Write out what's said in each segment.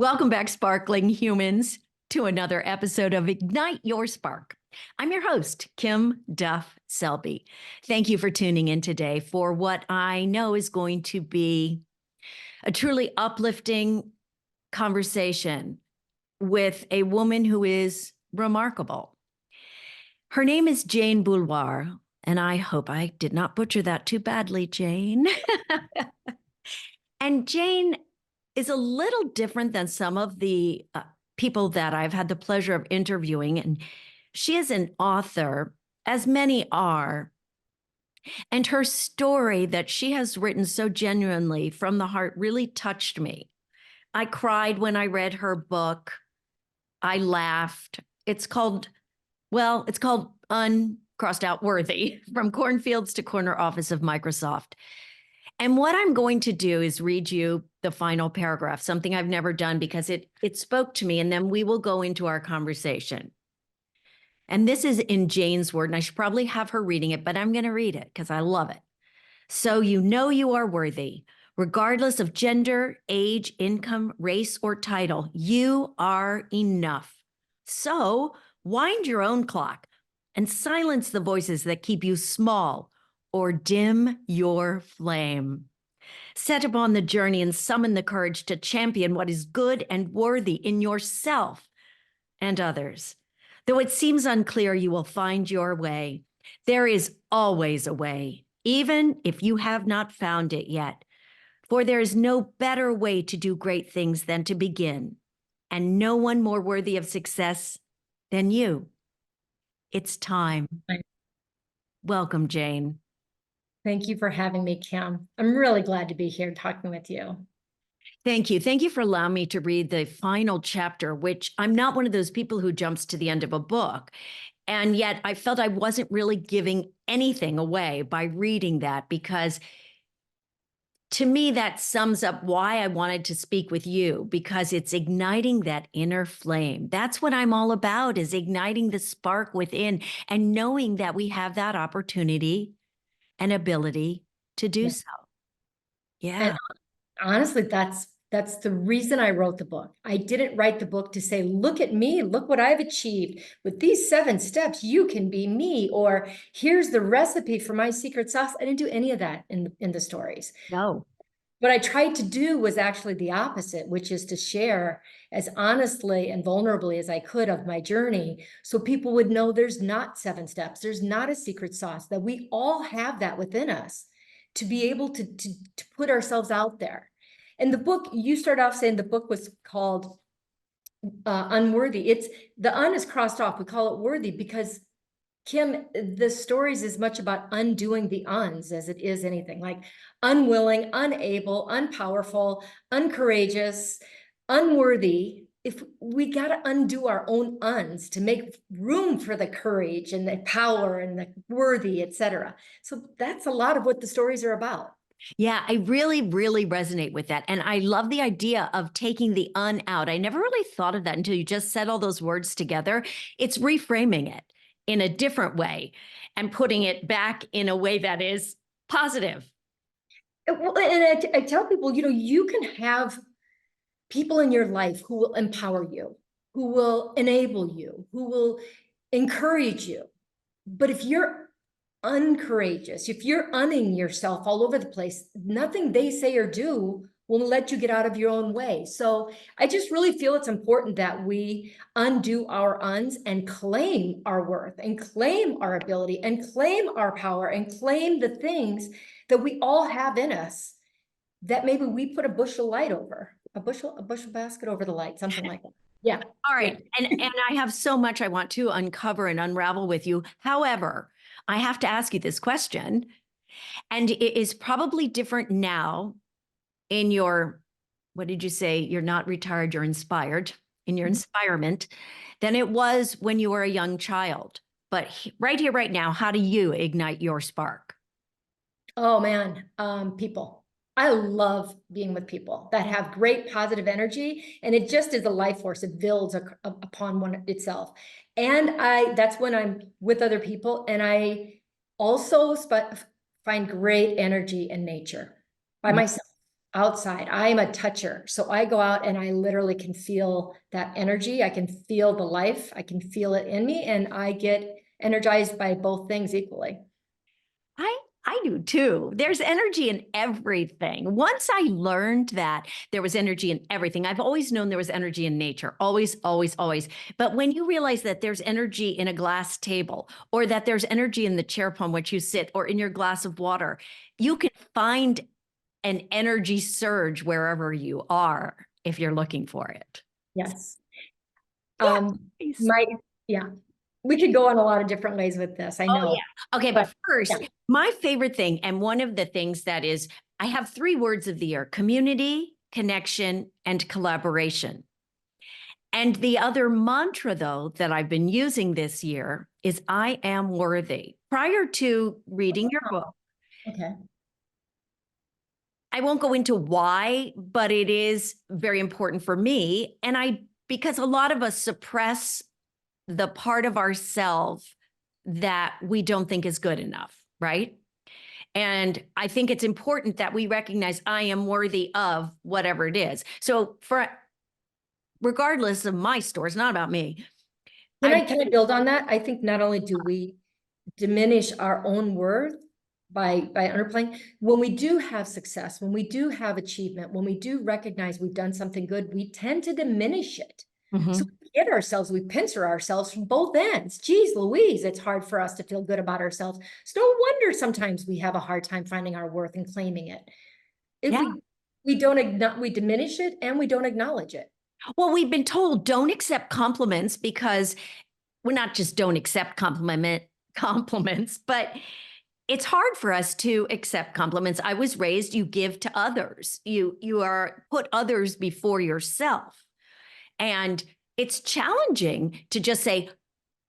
Welcome back, sparkling humans, to another episode of Ignite Your Spark. I'm your host, Kim Duff Selby. Thank you for tuning in today for what I know is going to be a truly uplifting conversation with a woman who is remarkable. Her name is Jane Boulware, and I hope I did not butcher that too badly, Jane. And Jane is a little different than some of the people that I've had the pleasure of interviewing. And she is an author, as many are. And her story that she has written so genuinely from the heart really touched me. I cried when I read her book. I laughed. It's called Uncrossed Out Worthy, From Cornfields to Corner Office of Microsoft. And what I'm going to do is read you the final paragraph, something I've never done because it spoke to me, and then we will go into our conversation. And this is in Jane's word, and I should probably have her reading it, but I'm going to read it because I love it. So you know you are worthy, regardless of gender, age, income, race, or title. You are enough. So wind your own clock and silence the voices that keep you small or dim your flame. Set upon the journey and summon the courage to champion what is good and worthy in yourself and others. Though it seems unclear, you will find your way. There is always a way, even if you have not found it yet. For there is no better way to do great things than to begin, and no one more worthy of success than you. It's time. Welcome, Jane. Thank you for having me, Kim. I'm really glad to be here talking with you. Thank you. Thank you for allowing me to read the final chapter, which I'm not one of those people who jumps to the end of a book. And yet I felt I wasn't really giving anything away by reading that, because to me, that sums up why I wanted to speak with you, because it's igniting that inner flame. That's what I'm all about, is igniting the spark within and knowing that we have that opportunity and ability to do so. Yeah. And honestly, that's the reason I wrote the book. I didn't write the book to say, look at me, look what I've achieved. With these 7 steps, you can be me, or here's the recipe for my secret sauce. I didn't do any of that in the stories. No. What I tried to do was actually the opposite, which is to share as honestly and vulnerably as I could of my journey, so people would know there's not 7 steps, there's not a secret sauce, that we all have that within us to be able to put ourselves out there. And the book, you start off saying the book was called Unworthy. It's the un is crossed off. We call it worthy because, Kim, the stories is much about undoing the uns as it is anything, like unwilling, unable, unpowerful, uncourageous, unworthy. If we got to undo our own uns to make room for the courage and the power and the worthy, etc. So that's a lot of what the stories are about. Yeah, I really, really resonate with that. And I love the idea of taking the un out. I never really thought of that until you just said all those words together. It's reframing it in a different way and putting it back in a way that is positive. Well, and I tell people, you can have people in your life who will empower you, who will enable you, who will encourage you. But if you're uncourageous, if you're unning yourself all over the place, nothing they say or do will let you get out of your own way. So I just really feel it's important that we undo our uns and claim our worth and claim our ability and claim our power and claim the things that we all have in us that maybe we put a bushel light over, a bushel basket over the light, something like that. Yeah. All right. Yeah. And I have so much I want to uncover and unravel with you. However, I have to ask you this question, and it is probably different now in your, what did you say? You're not retired, you're inspired, in your inspirement, than it was when you were a young child. But right here, right now, how do you ignite your spark? Oh man, people. I love being with people that have great positive energy, and it just is a life force. It builds upon one itself. And that's when I'm with other people, and I also find great energy in nature by myself. outside. I'm a toucher. So I go out and I literally can feel that energy. I can feel the life. I can feel it in me, and I get energized by both things equally. I do too. There's energy in everything. Once I learned that there was energy in everything, I've always known there was energy in nature, always, always, always. But when you realize that there's energy in a glass table, or that there's energy in the chair upon which you sit, or in your glass of water, you can find an energy surge wherever you are if you're looking for it. Yes. Yeah. My, yeah, we could go on a lot of different ways with this. I Oh, know. yeah. Okay, but first, yeah. my favorite thing, and one of the things that is, I have 3 words of the year: community, connection, and collaboration. And the other mantra, though, that I've been using this year is I am worthy. Prior to reading your book, Okay. I won't go into why, but it is very important for me. And because a lot of us suppress the part of ourselves that we don't think is good enough, right? And I think it's important that we recognize I am worthy of whatever it is. So regardless of my story, it's not about me. Can I build on that? I think not only do we diminish our own worth by underplaying, when we do have success, when we do have achievement, when we do recognize we've done something good, we tend to diminish it. So we hit ourselves, we pincer ourselves from both ends. Geez Louise, it's hard for us to feel good about ourselves. It's no wonder sometimes we have a hard time finding our worth and claiming it. If Yeah. we don't we diminish it and we don't acknowledge it. Well, we've been told don't accept compliments because we're not just don't accept compliments, but it's hard for us to accept compliments. I was raised, you give to others. You are put others before yourself. And it's challenging to just say,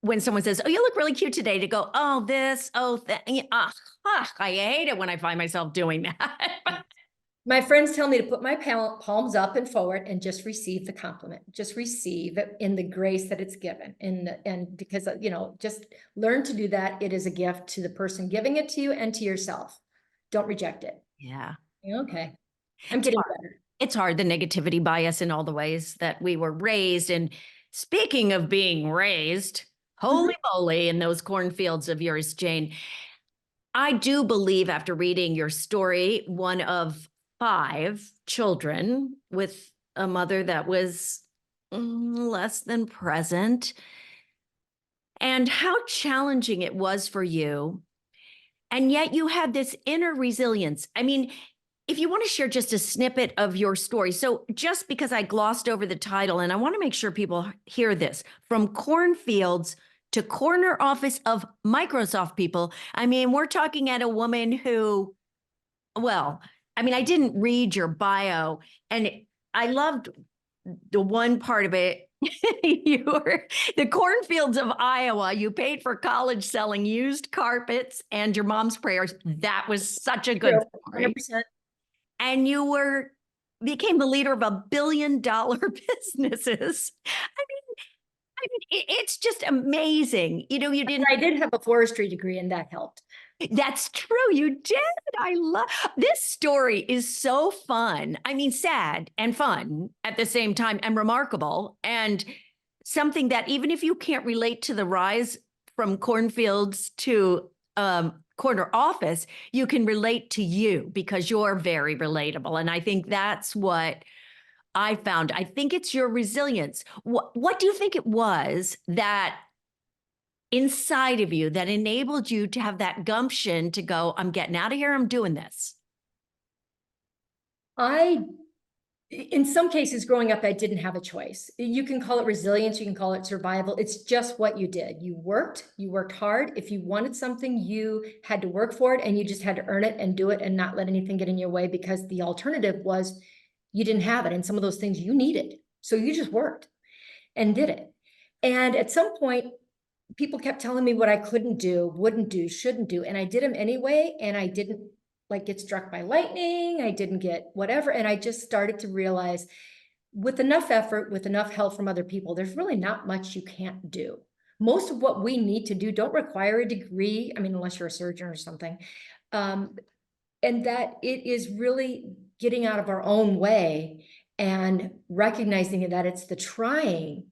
when someone says, "Oh, you look really cute today," to go, "Oh, this, oh, that." I hate it when I find myself doing that. My friends tell me to put my palms up and forward and just receive the compliment. Just receive it in the grace that it's given. And because, just learn to do that. It is a gift to the person giving it to you and to yourself. Don't reject it. Yeah. Okay. I'm getting better. It's hard, the negativity bias in all the ways that we were raised. And speaking of being raised, holy moly, in those cornfields of yours, Jane, I do believe, after reading your story, one of 5 children with a mother that was less than present, and how challenging it was for you. And yet you had this inner resilience. I mean, if you want to share just a snippet of your story. So just because I glossed over the title, and I want to make sure people hear this, from Cornfields to corner office of Microsoft people. I mean, we're talking at a woman who, well, I mean, I didn't read your bio, and I loved the one part of it. You were the cornfields of Iowa. You paid for college selling used carpets and your mom's prayers. That was such a good story. 100%. And you became the leader of $1 billion businesses. It's just amazing. You didn't. I did have a forestry degree and that helped. That's true. You did. I love this story is so fun. I mean, sad and fun at the same time, and remarkable, and something that even if you can't relate to the rise from cornfields to corner office, you can relate to you because you're very relatable. And I think that's what I found. I think it's your resilience. What do you think it was that inside of you that enabled you to have that gumption to go, I'm getting out of here, I'm doing this? In some cases growing up, I didn't have a choice. You can call it resilience, you can call it survival. It's just what you did. You worked hard. If you wanted something, you had to work for it, and you just had to earn it and do it and not let anything get in your way, because the alternative was you didn't have it. And some of those things you needed. So you just worked and did it. And at some point, people kept telling me what I couldn't do, wouldn't do, shouldn't do. And I did them anyway. And I didn't get struck by lightning. I didn't get whatever. And I just started to realize, with enough effort, with enough help from other people, there's really not much you can't do. Most of what we need to do don't require a degree. I mean, unless you're a surgeon or something. And that it is really getting out of our own way and recognizing that it's the trying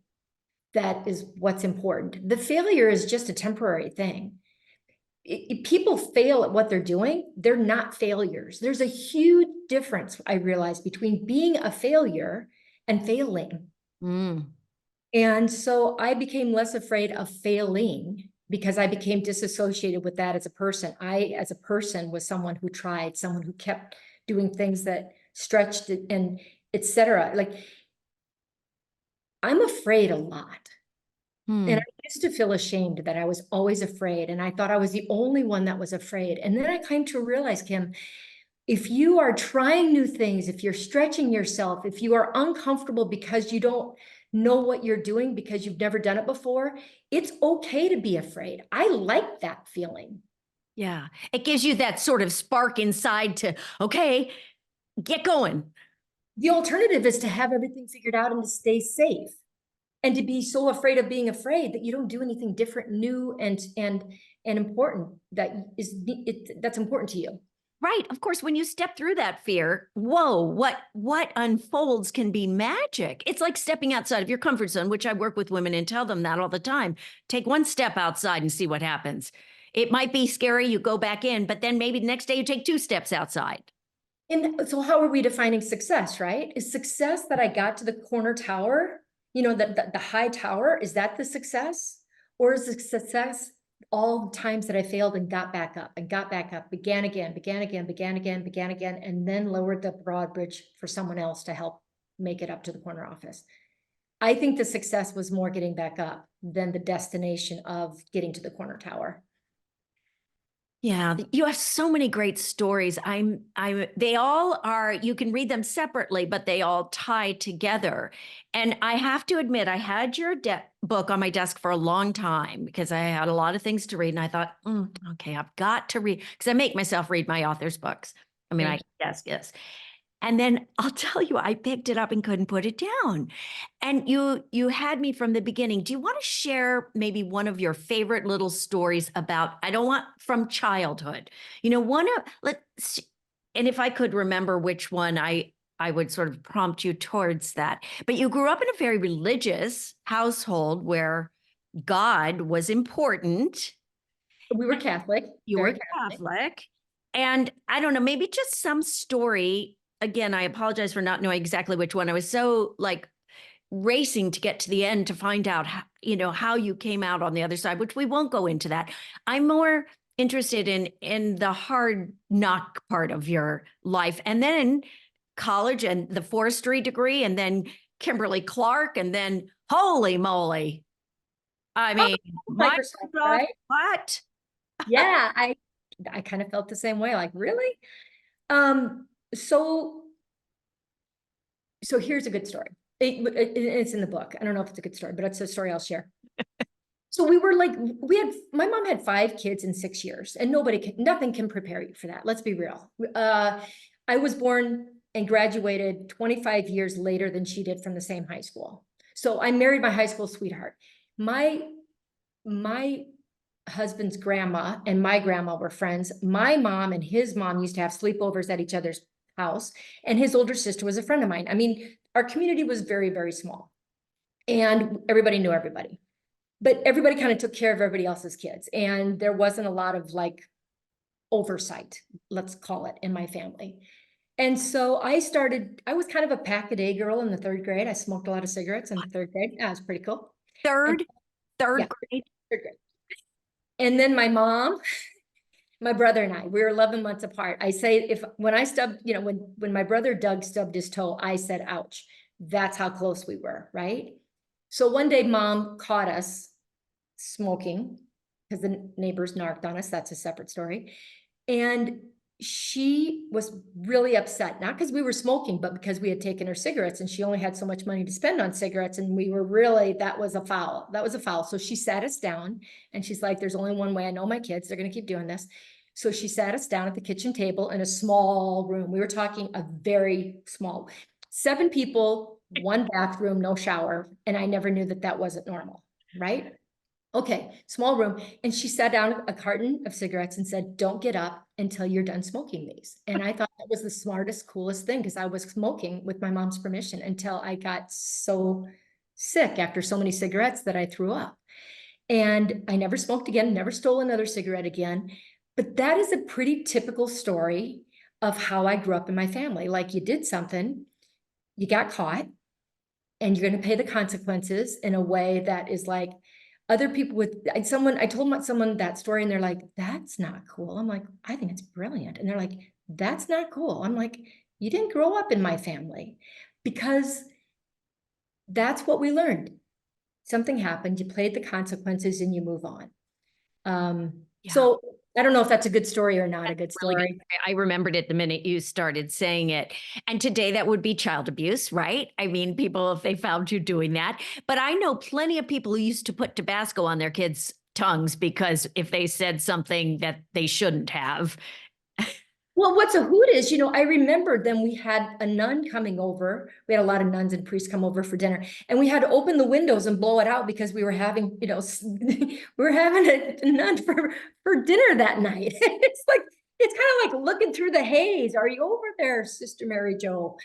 that is what's important. The failure is just a temporary thing. If people fail at what they're doing, they're not failures. There's a huge difference, I realized, between being a failure and failing. Mm. And so I became less afraid of failing because I became disassociated with that as a person. I, as a person, was someone who tried, someone who kept doing things that stretched it and etc. Like, I'm afraid a lot. And I used to feel ashamed that I was always afraid. And I thought I was the only one that was afraid. And then I came to realize, Kim, if you are trying new things, if you're stretching yourself, if you are uncomfortable because you don't know what you're doing because you've never done it before, it's okay to be afraid. I like that feeling. Yeah. It gives you that sort of spark inside to, okay, get going. The alternative is to have everything figured out and to stay safe and to be so afraid of being afraid that you don't do anything different, new, and important that's important to you. Right. Of course, when you step through that fear, whoa, what unfolds can be magic. It's like stepping outside of your comfort zone, which I work with women and tell them that all the time. Take one step outside and see what happens. It might be scary, you go back in, but then maybe the next day you take 2 steps outside. And so how are we defining success, right? Is success that I got to the corner tower, the high tower, is that the success? Or is the success all the times that I failed and got back up and got back up, began again, and then lowered the broad bridge for someone else to help make it up to the corner office? I think the success was more getting back up than the destination of getting to the corner tower. Yeah, you have so many great stories. They all are, you can read them separately, but they all tie together. And I have to admit, I had your book on my desk for a long time because I had a lot of things to read. And I thought, okay, I've got to read, because I make myself read my author's books. I mean, yes. And then I'll tell you, I picked it up and couldn't put it down. And you had me from the beginning. Do you want to share maybe one of your favorite little stories about, I don't want from childhood, and if I could remember which one, I would sort of prompt you towards that. But you grew up in a very religious household where God was important. We were Catholic. You were Catholic. And I don't know, maybe just some story. Again, I apologize for not knowing exactly which one. I was so like racing to get to the end to find out how you came out on the other side, which we won't go into that. I'm more interested in the hard knock part of your life, and then college and the forestry degree, and then Kimberly Clark, and then holy moly. I mean, Microsoft, right? What? Yeah, I kind of felt the same way. Like, really? So here's a good story. It's in the book. I don't know if it's a good story, but it's a story I'll share. So we were like, my mom had 5 kids in 6 years, and nothing can prepare you for that. Let's be real. I was born and graduated 25 years later than she did from the same high school. So I married my high school sweetheart. My husband's grandma and my grandma were friends. My mom and his mom used to have sleepovers at each other's house, and his older sister was a friend of mine. I mean, our community was very, very small, and everybody knew everybody, but everybody kind of took care of everybody else's kids, and there wasn't a lot of like oversight, let's call it, in my family. And so I was kind of a pack-a-day girl in the 3rd grade. I smoked a lot of cigarettes in the 3rd grade. That was pretty cool. Third Yeah, grade. 3rd grade. And then my mom, my brother and I, we were 11 months apart. I say, when I stubbed, when my brother Doug stubbed his toe, I said, ouch. That's how close we were, right? So one day mom caught us smoking because the neighbors narked on us. That's a separate story. And she was really upset, not because we were smoking, but because we had taken her cigarettes, and she only had so much money to spend on cigarettes. And we were really, that was a foul. So she sat us down, and she's like, there's only one way. I know my kids, they're going to keep doing this. So she sat us down at the kitchen table in a small room. We were talking a very small, 7 people, 1 bathroom, no shower. And I never knew that wasn't normal, right? Okay, small room. And she sat down a carton of cigarettes and said, don't get up until you're done smoking these. And I thought that was the smartest, coolest thing because I was smoking with my mom's permission until I got so sick after so many cigarettes that I threw up. And I never smoked again, never stole another cigarette again. But that is a pretty typical story of how I grew up in my family. Like you did something, you got caught, and you're going to pay the consequences in a way that is like other people with I told someone that story and they're like, that's not cool. I'm like, I think it's brilliant. And they're like, that's not cool. I'm like, you didn't grow up in my family because that's what we learned. Something happened, you played the consequences and you move on. Yeah. So I don't know if that's a good story or not a good Really story. good. I remembered it the minute you started saying it. And today that would be child abuse, right? I mean, people, if they found you doing that. But I know plenty of people who used to put Tabasco on their kids' tongues because if they said something that they shouldn't have. Well, what's a hoot is, I remember then we had a nun coming over. We had a lot of nuns and priests come over for dinner, and we had to open the windows and blow it out because we were having, we were having a nun for dinner that night. It's like, it's kind of like looking through the haze. Are you over there, Sister Mary Jo?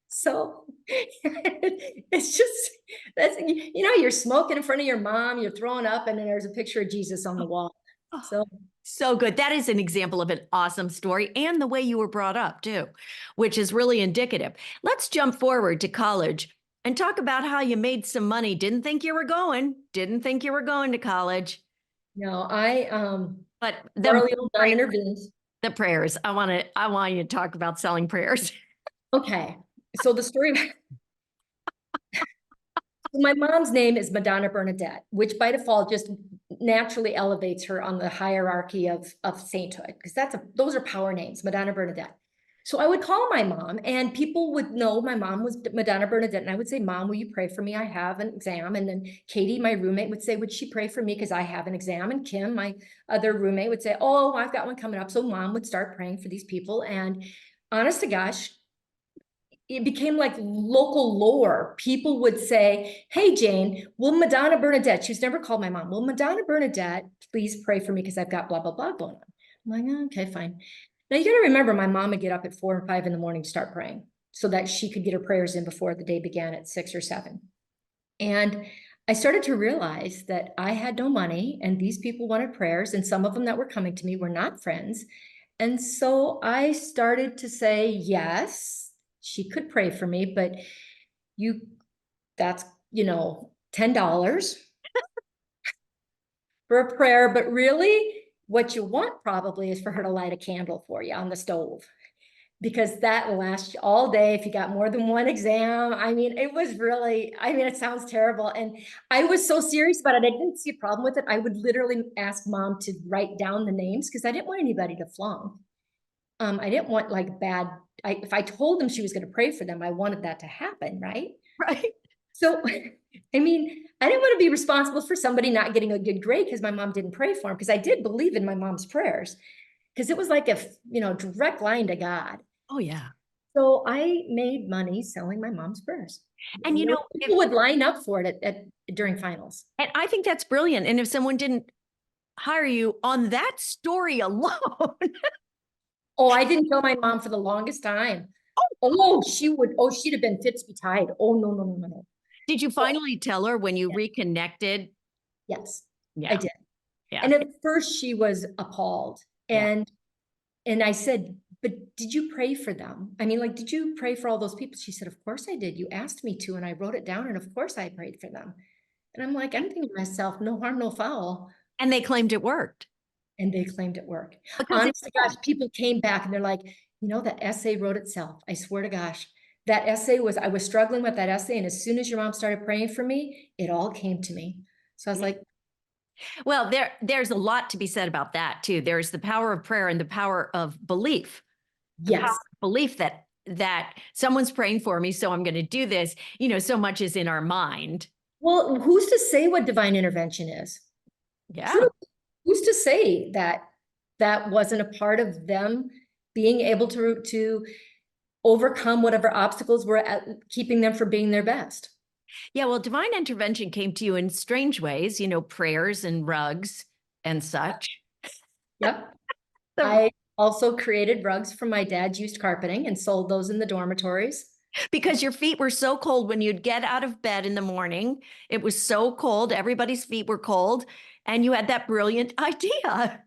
So it's just, you're smoking in front of your mom, you're throwing up, and then there's a picture of Jesus on the wall. Oh, So so good. That is an example of an awesome story and the way you were brought up too, which is really indicative. Let's jump forward to college and talk about how you made some money. Didn't think you were going to college, no, but Charlie Dunn intervenes. the prayers. I want you to talk about selling prayers. Okay, so the story, my mom's name is Madonna Bernadette, which by default just naturally elevates her on the hierarchy of sainthood, because those are power names, Madonna Bernadette. So I would call my mom and people would know my mom was Madonna Bernadette. And I would say, Mom, will you pray for me? I have an exam. And then Katie, my roommate, would say, would she pray for me? Because I have an exam. And Kim, my other roommate, would say, oh, I've got one coming up. So Mom would start praying for these people. And honest to gosh, it became like local lore. People would say, hey, Jane, will Madonna Bernadette, she's never called my mom, will Madonna Bernadette please pray for me because I've got blah, blah, blah going on. I'm like, oh, okay, fine. Now you got to remember my mom would get up at 4 or 5 in the morning to start praying so that she could get her prayers in before the day began at 6 or 7. And I started to realize that I had no money and these people wanted prayers, and some of them that were coming to me were not friends. And so I started to say, yes, she could pray for me, but that's, $10 for a prayer. But really what you want probably is for her to light a candle for you on the stove, because that will last you all day if you got more than one exam. I mean, it sounds terrible. And I was so serious about it. I didn't see a problem with it. I would literally ask Mom to write down the names because I didn't want anybody to flunk. I didn't want like if I told them she was going to pray for them, I wanted that to happen, right? Right. So, I mean, I didn't want to be responsible for somebody not getting a good grade because my mom didn't pray for him, because I did believe in my mom's prayers, because it was like a, direct line to God. Oh, yeah. So I made money selling my mom's prayers. And people would line up for it during finals. and I think that's brilliant. And if someone didn't hire you on that story alone, Oh, I didn't tell my mom for the longest time. She'd have been fits be tied. Oh, no, no, no, no, no. did you finally tell her when you Yeah. reconnected? Yes, Yeah. I did. Yeah. And at first she was appalled. Yeah. And I said, but did you pray for them? I mean, like, did you pray for all those people? She said, of course I did. You asked me to, and I wrote it down. And of course I prayed for them. And I'm like, I'm thinking to myself, no harm, no foul. And they claimed it worked. And they claimed it worked. Because Honest to gosh, people came back and they're like, that essay wrote itself. I swear to gosh, I was struggling with that essay. And as soon as your mom started praying for me, it all came to me. So I was like, well, there's a lot to be said about that too. There's the power of prayer and the power of belief. The power yes. of belief that someone's praying for me, so I'm going to do this. So much is in our mind. Well, who's to say what divine intervention is? Yeah. True. Who's to say that that wasn't a part of them being able to overcome whatever obstacles were keeping them from being their best? Yeah, well, divine intervention came to you in strange ways, prayers and rugs and such. Yep. The- I also created rugs from my dad's used carpeting and sold those in the dormitories. Because your feet were so cold when you'd get out of bed in the morning. It was so cold. Everybody's feet were cold. And you had that brilliant idea.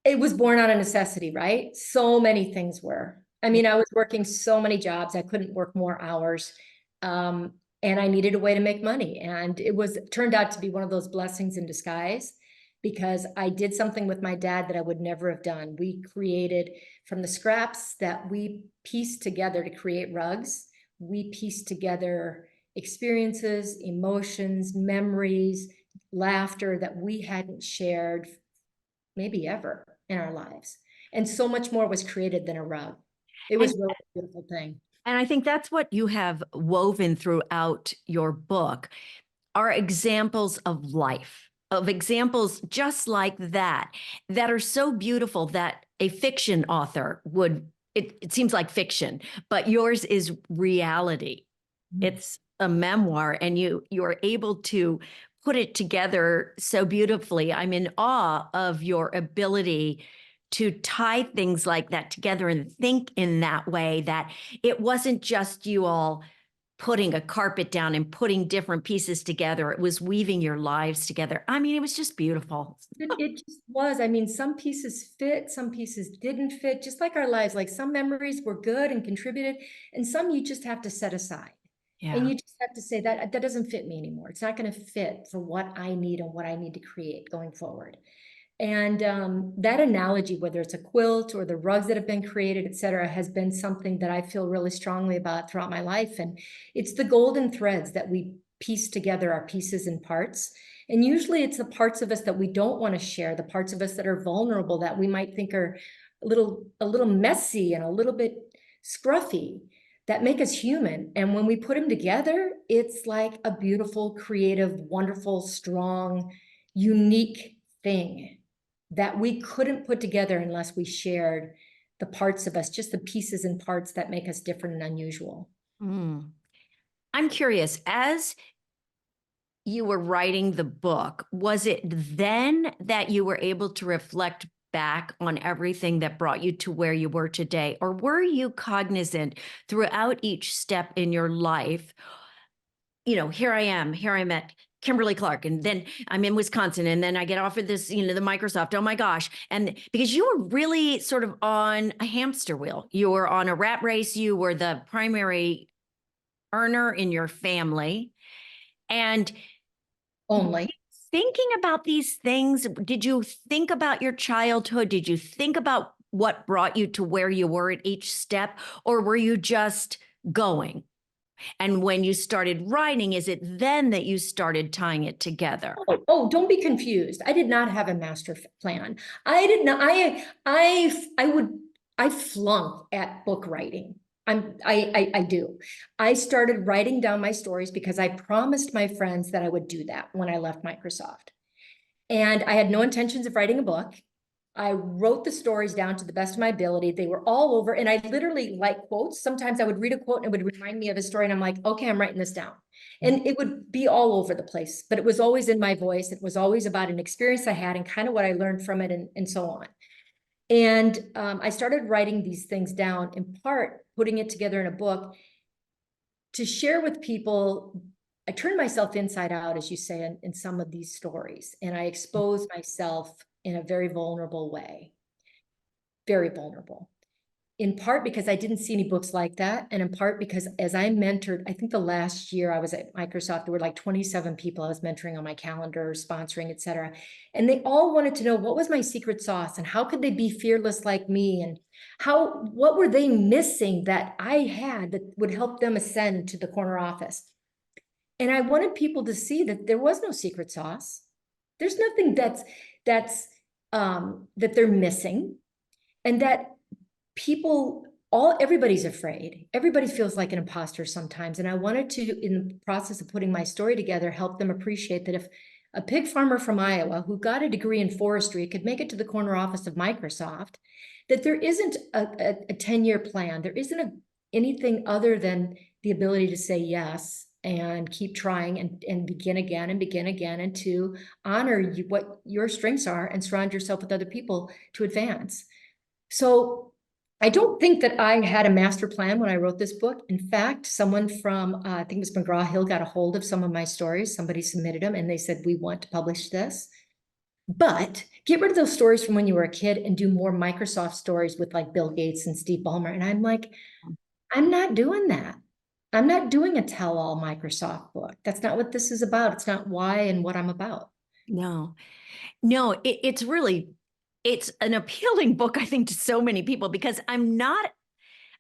It was born out of necessity, right? So many things were. I Yeah. mean, I was working so many jobs. I couldn't work more hours. And I needed a way to make money. And turned out to be one of those blessings in disguise because I did something with my dad that I would never have done. We created from the scraps that we pieced together to create rugs. We pieced together experiences, emotions, memories, laughter that we hadn't shared maybe ever in our lives. And so much more was created than a rug. It was And really a beautiful thing. and I think that's what you have woven throughout your book are examples of life, of examples just like that are so beautiful that a fiction author it seems like fiction, but yours is reality. It's a memoir, and you're able to put it together so beautifully. I'm in awe of your ability to tie things like that together and think in that way, that it wasn't just you all putting a carpet down and putting different pieces together. It was weaving your lives together. I mean, it was just beautiful. It just was. I mean, some pieces fit, some pieces didn't fit, just like our lives. Like some memories were good and contributed, and some you just have to set aside. And Yeah. you just have to say that doesn't fit me anymore. It's not going to fit for what I need and what I need to create going forward. And that analogy, whether it's a quilt or the rugs that have been created, et cetera, has been something that I feel really strongly about throughout my life. And it's the golden threads that we piece together our pieces and parts. And usually it's the parts of us that we don't want to share, the parts of us that are vulnerable, that we might think are a little messy and a little bit scruffy, that make us human. And when we put them together, it's like a beautiful, creative, wonderful, strong, unique thing that we couldn't put together unless we shared the parts of us, just the pieces and parts that make us different and unusual. Mm. I'm curious, as you were writing the book, was it then that you were able to reflect back on everything that brought you to where you were today? Or were you cognizant throughout each step in your life? Here I am, here I met Kimberly Clark, and then I'm in Wisconsin, and then I get offered this, the Microsoft. Oh my gosh. And because you were really sort of on a hamster wheel, you were on a rat race, you were the primary earner in your family. And Only. thinking about these things, did you think about your childhood? Did you think about what brought you to where you were at each step? Or were you just going? And when you started writing, is it then that you started tying it together? Don't be confused. I did not have a master plan. I did not, I flunk at book writing. I do. I started writing down my stories because I promised my friends that I would do that when I left Microsoft. And I had no intentions of writing a book. I wrote the stories down to the best of my ability. They were all over, and I literally like quotes. Sometimes I would read a quote and it would remind me of a story, and I'm like, okay, I'm writing this down. And it would be all over the place, but it was always in my voice. It was always about an experience I had and kind of what I learned from it, and so on. And I started writing these things down, in part putting it together in a book to share with people. I turned myself inside out, as you say, in some of these stories, and I exposed myself in a very vulnerable way, very vulnerable. In part because I didn't see any books like that, and in part because as I mentored, I think the last year I was at Microsoft, there were like 27 people I was mentoring on my calendar, sponsoring, et cetera. And they all wanted to know what was my secret sauce and how could they be fearless like me, and what were they missing that I had that would help them ascend to the corner office. And I wanted people to see that there was no secret sauce. There's nothing that they're missing, and that everybody's afraid. Everybody feels like an imposter sometimes. And I wanted to, in the process of putting my story together, help them appreciate that if a pig farmer from Iowa who got a degree in forestry could make it to the corner office of Microsoft, that there isn't a 10-year plan. There isn't anything other than the ability to say yes and keep trying and begin again and begin again, and to honor you, what your strengths are, and surround yourself with other people to advance. So I don't think that I had a master plan when I wrote this book. In fact, someone from, I think it was McGraw-Hill, got a hold of some of my stories. Somebody submitted them and they said, we want to publish this. But get rid of those stories from when you were a kid and do more Microsoft stories with like Bill Gates and Steve Ballmer. And I'm like, I'm not doing that. I'm not doing a tell-all Microsoft book. That's not what this is about. It's not why and what I'm about. No, no, it's really, it's an appealing book, I think, to so many people, because I'm not,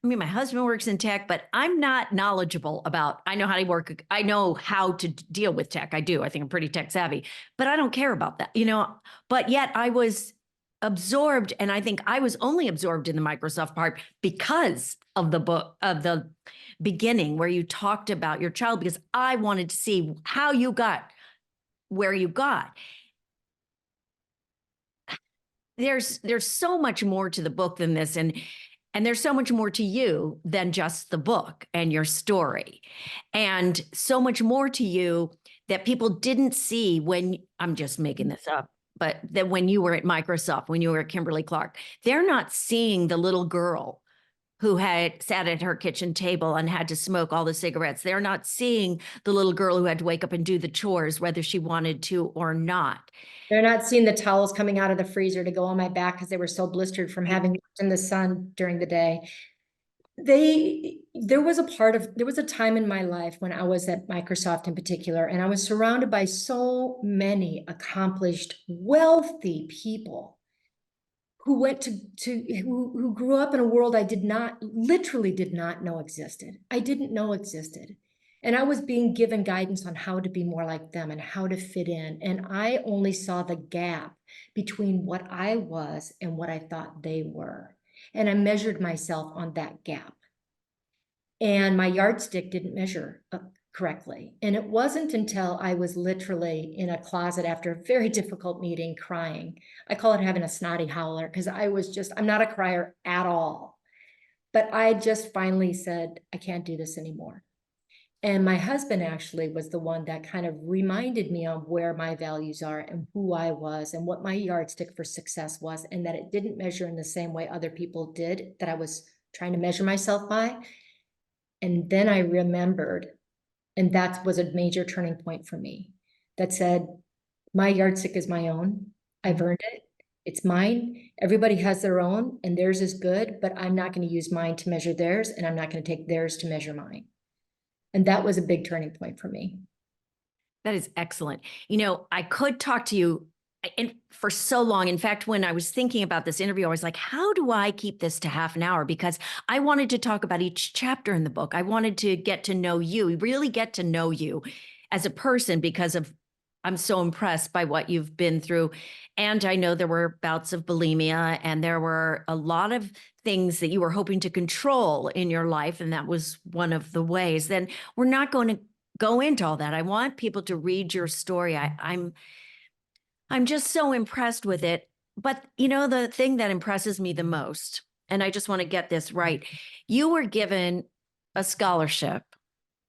I mean, my husband works in tech, but I'm not knowledgeable about, I know how to work. I know how to deal with tech. I do. I think I'm pretty tech savvy, but I don't care about that, but yet I was absorbed. And I think I was only absorbed in the Microsoft part because of the book, of the beginning where you talked about your child, because I wanted to see how you got where you got. There's so much more to the book than this, and there's so much more to you than just the book and your story, and so much more to you that people didn't see when, I'm just making this up, but that when you were at Microsoft, when you were at Kimberly-Clark, they're not seeing the little girl who had sat at her kitchen table and had to smoke all the cigarettes. They're not seeing the little girl who had to wake up and do the chores, whether she wanted to or not. They're not seeing the towels coming out of the freezer to go on my back because they were so blistered from having worked in the sun during the day. There was a time in my life when I was at Microsoft in particular, and I was surrounded by so many accomplished, wealthy people who went who grew up in a world I literally did not know existed. I didn't know existed. And I was being given guidance on how to be more like them and how to fit in. And I only saw the gap between what I was and what I thought they were. And I measured myself on that gap. And my yardstick didn't measure correctly. And it wasn't until I was literally in a closet after a very difficult meeting crying. I call it having a snotty howler, because I'm not a crier at all. But I just finally said, I can't do this anymore. And my husband actually was the one that kind of reminded me of where my values are and who I was and what my yardstick for success was, and that it didn't measure in the same way other people did that I was trying to measure myself by. And then I remembered, and that was a major turning point for me, that said, my yardstick is my own. I've earned it. It's mine. Everybody has their own, and theirs is good, but I'm not going to use mine to measure theirs, and I'm not going to take theirs to measure mine. And that was a big turning point for me. That is excellent. I could talk to you for so long. In fact, when I was thinking about this interview, I was like, how do I keep this to half an hour? Because I wanted to talk about each chapter in the book. I wanted to get to know you, really get to know you as a person, because I'm so impressed by what you've been through. And I know there were bouts of bulimia, and there were a lot of things that you were hoping to control in your life. And that was one of the ways. Then we're not going to go into all that. I want people to read your story. I'm just so impressed with it. But the thing that impresses me the most, and I just want to get this right, you were given a scholarship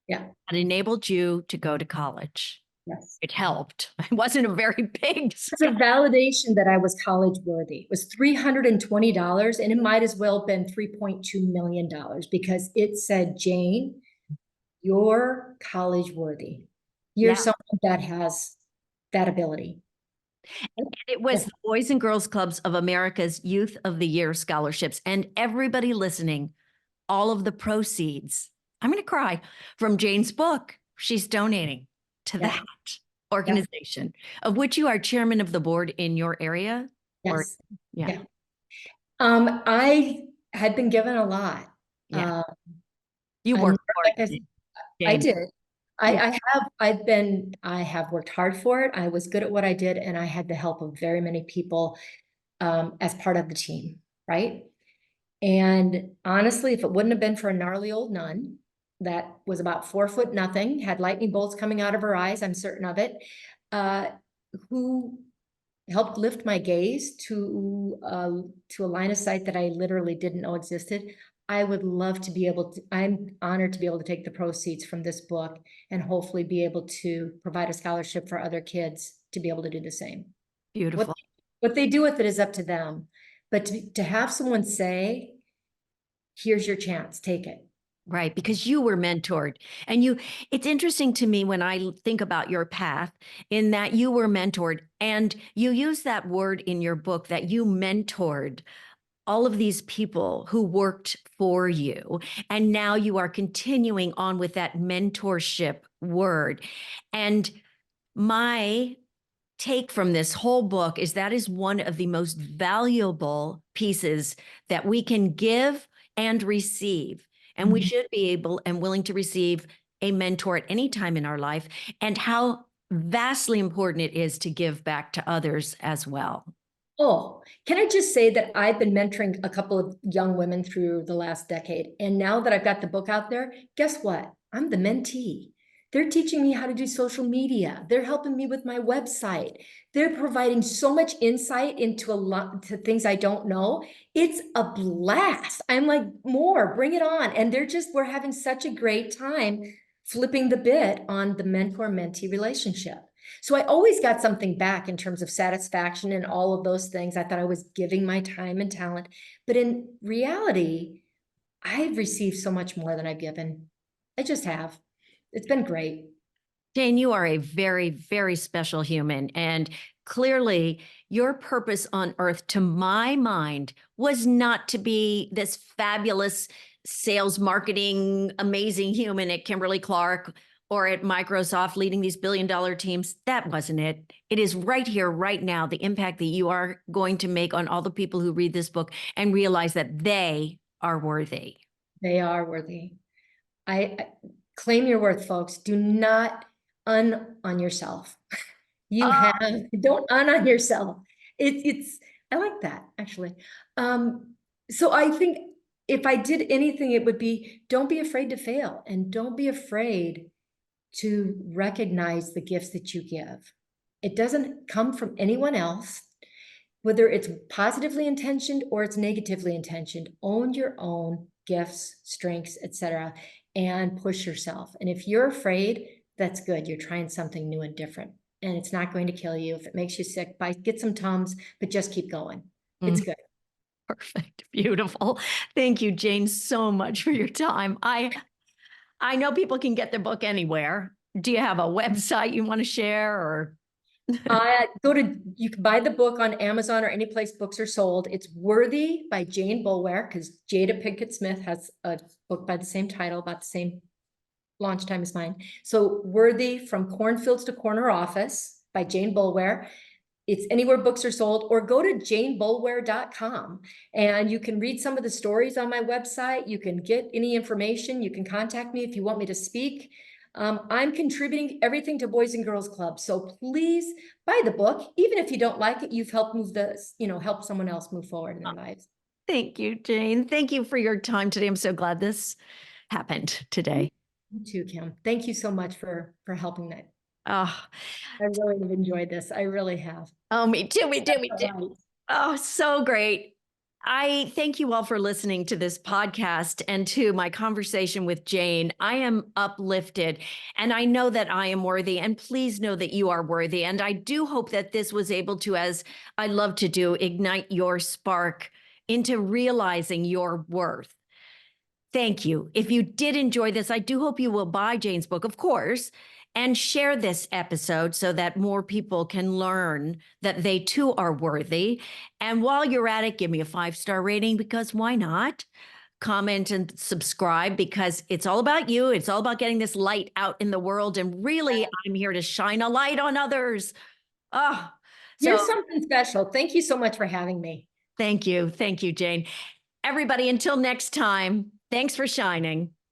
that enabled you to go to college. Yes. It helped. It wasn't a very big. It's a validation that I was college worthy. It was $320, and it might as well have been $3.2 million, because it said, Jane, you're college worthy. You're someone that has that ability. And it was the Boys and Girls Clubs of America's Youth of the Year scholarships. And everybody listening, all of the proceeds, I'm going to cry, from Jane's book, she's donating to that organization, of which you are chairman of the board in your area. Yes. I had been given a lot. You worked for it. I did. I have worked hard for it. I was good at what I did, and I had the help of very many people as part of the team, right? And honestly, if it wouldn't have been for a gnarly old nun that was about 4 foot nothing, had lightning bolts coming out of her eyes, I'm certain of it, who helped lift my gaze to a line of sight that I literally didn't know existed, I would love to be able to, I'm honored to be able to take the proceeds from this book and hopefully be able to provide a scholarship for other kids to be able to do the same. What, Beautiful. what they do with it is up to them. But to have someone say, here's your chance, take it. Right, because you were mentored. And it's interesting to me when I think about your path in that you were mentored, and you use that word in your book that you mentored all of these people who worked for you. And now you are continuing on with that mentorship word. And my take from this whole book is that is one of the most valuable pieces that we can give and receive. And we should be able and willing to receive a mentor at any time in our life, and how vastly important it is to give back to others as well. Oh, can I just say that I've been mentoring a couple of young women through the last decade. And now that I've got the book out there, guess what? I'm the mentee. They're teaching me how to do social media. They're helping me with my website. They're providing so much insight into a lot to things I don't know. It's a blast. I'm like, more, bring it on. And we're having such a great time flipping the bit on the mentor-mentee relationship. So I always got something back in terms of satisfaction and all of those things. I thought I was giving my time and talent, but in reality, I've received so much more than I've given. I just have. It's been great. Jane, you are a very, very special human. And clearly, your purpose on earth, to my mind, was not to be this fabulous sales marketing, amazing human at Kimberly-Clark or at Microsoft leading these billion-dollar teams. That wasn't it. It is right here, right now, the impact that you are going to make on all the people who read this book and realize that they are worthy. They are worthy. I claim your worth, folks. Do not on yourself. You have, don't on yourself. I like that actually. So I think if I did anything, it would be, don't be afraid to fail and don't be afraid to recognize the gifts that you give. It doesn't come from anyone else, whether it's positively intentioned or it's negatively intentioned. Own your own gifts, strengths, etc., and push yourself. And if you're afraid, that's good. You're trying something new and different, and it's not going to kill you. If it makes you sick, get some Tums, but just keep going. It's good. Perfect. Beautiful. Thank you, Jane, so much for your time. I know people can get the book anywhere. Do you have a website you want to share, or? You can buy the book on Amazon or any place books are sold. It's Worthy by Jane Boulware, because Jada Pinkett Smith has a book by the same title, about the same launch time as mine. So Worthy, From Cornfields to Corner Office by Jane Boulware. It's anywhere books are sold, or go to janeboulware.com and you can read some of the stories on my website. You can get any information. You can contact me if you want me to speak. I'm contributing everything to Boys and Girls Club. So please buy the book. Even if you don't like it, you've helped help someone else move forward in their lives. Thank you, Jane. Thank you for your time today. I'm so glad this happened today. You too, Kim. Thank you so much for helping that. Oh, I really have enjoyed this. I really have. oh, me too. Me too. Me too. Oh, so great. I thank you all for listening to this podcast and to my conversation with Jane. I am uplifted, and I know that I am worthy, and please know that you are worthy. And I do hope that this was able to, as I love to do, ignite your spark into realizing your worth. Thank you. If you did enjoy this, I do hope you will buy Jane's book, of course, and share this episode so that more people can learn that they too are worthy. And while you're at it, give me a 5-star rating, because why not? Comment and subscribe, because it's all about you. It's all about getting this light out in the world. And really, I'm here to shine a light on others. Oh, You're so something special. Thank you so much for having me. thank you. Thank you, Jane. Everybody, until next time, thanks for shining.